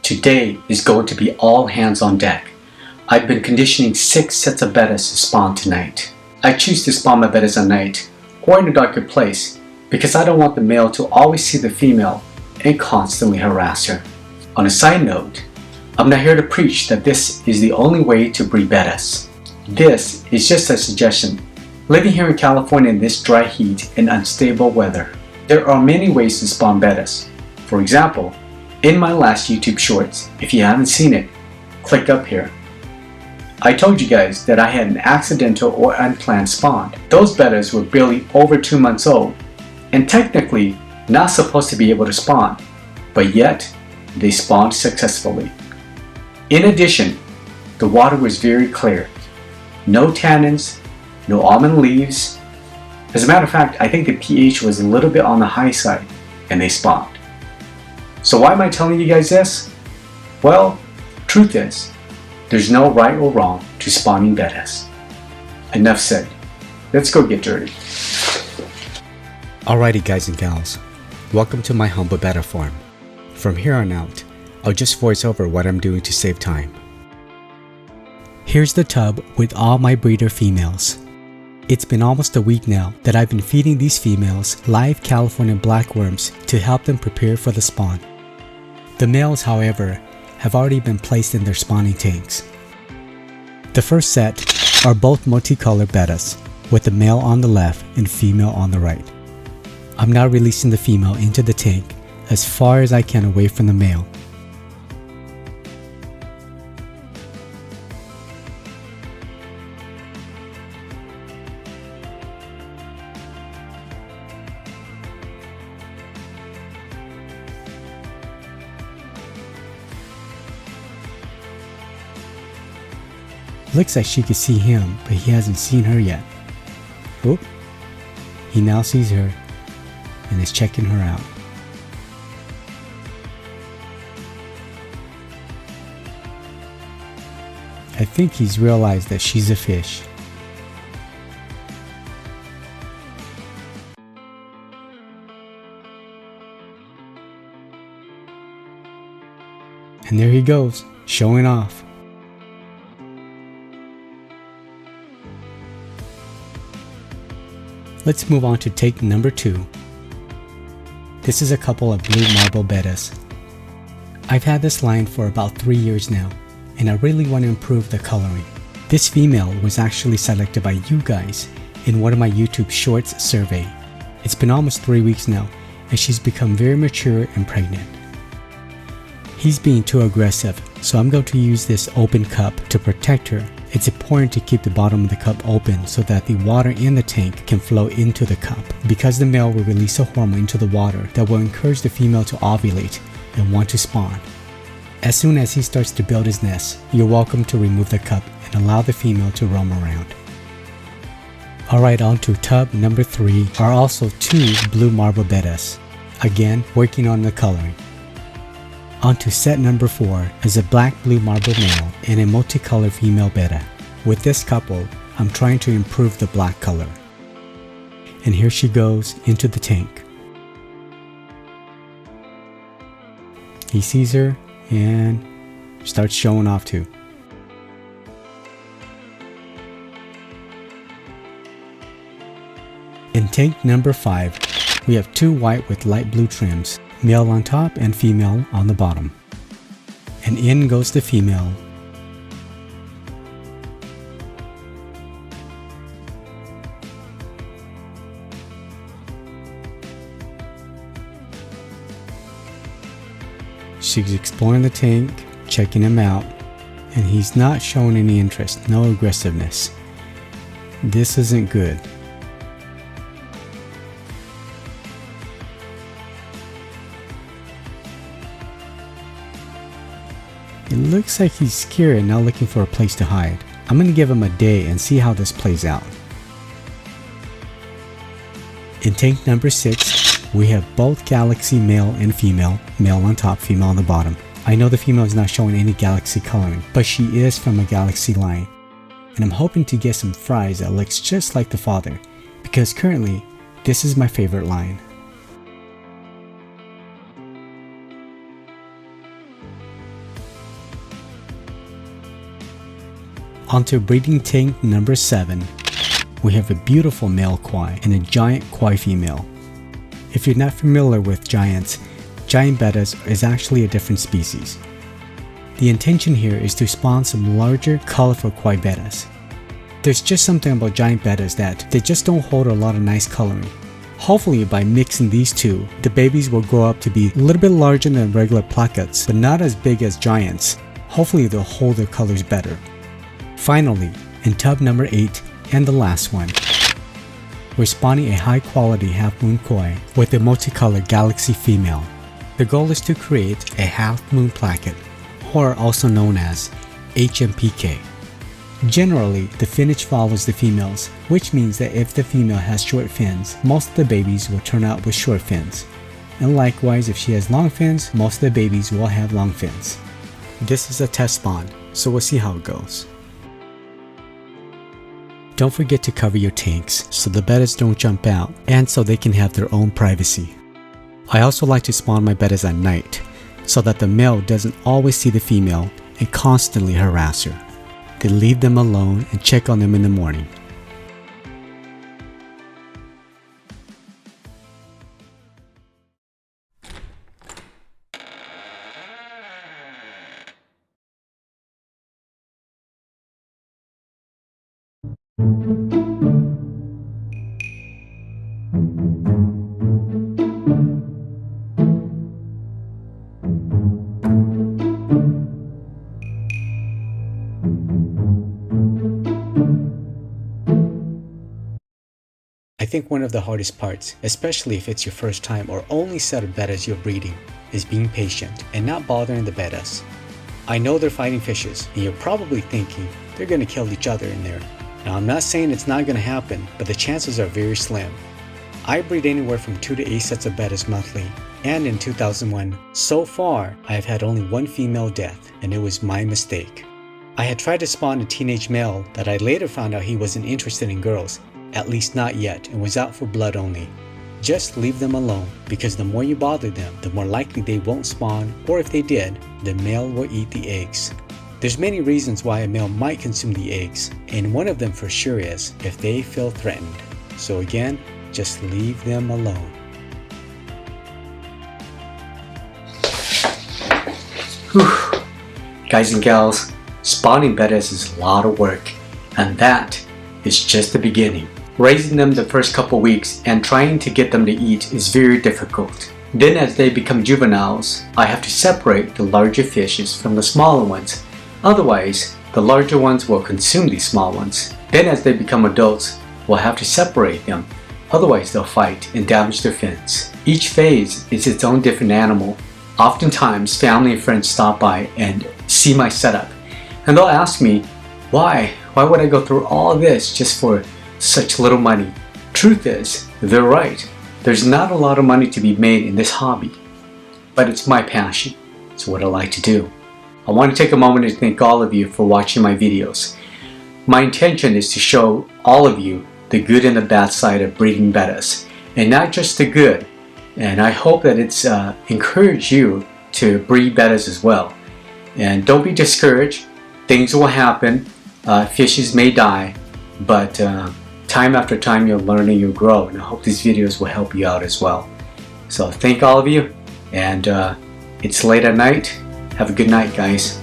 Today is going to be all hands on deck. I've been conditioning 6 sets of bettas to spawn tonight. I choose to spawn my bettas at night or in a darker place because I don't want the male to always see the female and constantly harass her. On a side note, I'm not here to preach that this is the only way to breed bettas. This is just a suggestion. Living here in California in this dry heat and unstable weather, there are many ways to spawn bettas. For example, in my last YouTube shorts, if you haven't seen it, click up here. I told you guys that I had an accidental or unplanned spawn. Those bettas were barely over 2 months old and technically not supposed to be able to spawn, but yet they spawned successfully. In addition, the water was very clear. No tannins, no almond leaves. As a matter of fact, I think the pH was a little bit on the high side and they spawned. So why am I telling you guys this? Well, truth is, there's no right or wrong to spawning bettas. Enough said. Let's go get dirty. Alrighty guys and gals, welcome to my humble betta farm. From here on out, I'll just voice over what I'm doing to save time. Here's the tub with all my breeder females. It's been almost a week now that I've been feeding these females live California blackworms to help them prepare for the spawn. The males, however, have already been placed in their spawning tanks. The first set are both multicolored bettas, with the male on the left and female on the right. I'm now releasing the female into the tank as far as I can away from the male. Looks like she could see him, but he hasn't seen her yet. Oop. He now sees her and is checking her out. I think he's realized that she's a fish. And there he goes, showing off. Let's move on to tank number 2. This is a couple of blue marble bettas. I've had this line for about 3 years now, and I really want to improve the coloring. This female was actually selected by you guys in one of my YouTube Shorts survey. It's been almost 3 weeks now, and she's become very mature and pregnant. He's being too aggressive, so I'm going to use this open cup to protect her. It's important to keep the bottom of the cup open so that the water in the tank can flow into the cup, because the male will release a hormone into the water that will encourage the female to ovulate and want to spawn. As soon as he starts to build his nest, you're welcome to remove the cup and allow the female to roam around. Alright, on to tub number 3 are also 2 blue marble bettas, again working on the coloring. On to set number 4 is a black blue marble male and a multicolored female betta. With this couple, I'm trying to improve the black color. And here she goes into the tank. He sees her and starts showing off too. In tank number 5, we have 2 white with light blue trims, male on top and female on the bottom. And in goes the female. She's exploring the tank, checking him out, and he's not showing any interest, no aggressiveness. This isn't good. It looks like he's scared and now looking for a place to hide. I'm gonna give him a day and see how this plays out. In tank number 6, we have both galaxy male and female, male on top, female on the bottom. I know the female is not showing any galaxy coloring, but she is from a galaxy line. And I'm hoping to get some fries that looks just like the father, because currently, this is my favorite line. Onto breeding tank number 7. We have a beautiful male kwai and a giant kwai female. If you're not familiar with giants, giant bettas is actually a different species. The intention here is to spawn some larger, colorful kwai bettas. There's just something about giant bettas that they just don't hold a lot of nice coloring. Hopefully by mixing these two, the babies will grow up to be a little bit larger than regular plackets, but not as big as giants. Hopefully they'll hold their colors better. Finally, in tub number 8 and the last one, we're spawning a high quality half moon koi with a multicolored galaxy female. The goal is to create a half moon placket, or also known as HMPK. Generally, the finnage follows the females, which means that if the female has short fins, most of the babies will turn out with short fins. And likewise, if she has long fins, most of the babies will have long fins. This is a test spawn, so we'll see how it goes. Don't forget to cover your tanks so the bettas don't jump out and so they can have their own privacy. I also like to spawn my bettas at night so that the male doesn't always see the female and constantly harass her. They leave them alone and check on them in the morning. I think one of the hardest parts, especially if it's your first time or only set of bettas you're breeding, is being patient and not bothering the bettas. I know they're fighting fishes, and you're probably thinking they're going to kill each other in there. Now I'm not saying it's not going to happen, but the chances are very slim. I breed anywhere from 2 to 8 sets of bettas monthly, and in 2001, so far I have had only one female death, and it was my mistake. I had tried to spawn a teenage male that I later found out he wasn't interested in girls, at least not yet, and was out for blood only. Just leave them alone, because the more you bother them, the more likely they won't spawn, or if they did, the male will eat the eggs. There's many reasons why a male might consume the eggs, and one of them for sure is if they feel threatened. So again, just leave them alone. Whew. Guys and gals, spawning bettas is a lot of work, and that is just the beginning. Raising them the first couple weeks and trying to get them to eat is very difficult. Then as they become juveniles, I have to separate the larger fishes from the smaller ones. Otherwise, the larger ones will consume these small ones. Then as they become adults, we'll have to separate them. Otherwise they'll fight and damage their fins. Each phase is its own different animal. Oftentimes, family and friends stop by and see my setup, and they'll ask me, why would I go through all this just for such little money? Truth is, they're right. There's not a lot of money to be made in this hobby, but it's my passion. It's what I like to do. I want to take a moment to thank all of you for watching my videos. My intention is to show all of you the good and the bad side of breeding bettas, and not just the good. And I hope that it's encouraged you to breed bettas as well. And don't be discouraged. Things will happen. Fishes may die, but time after time you'll learn and you'll grow, and I hope these videos will help you out as well. So thank all of you, and it's late at night. Have a good night, guys.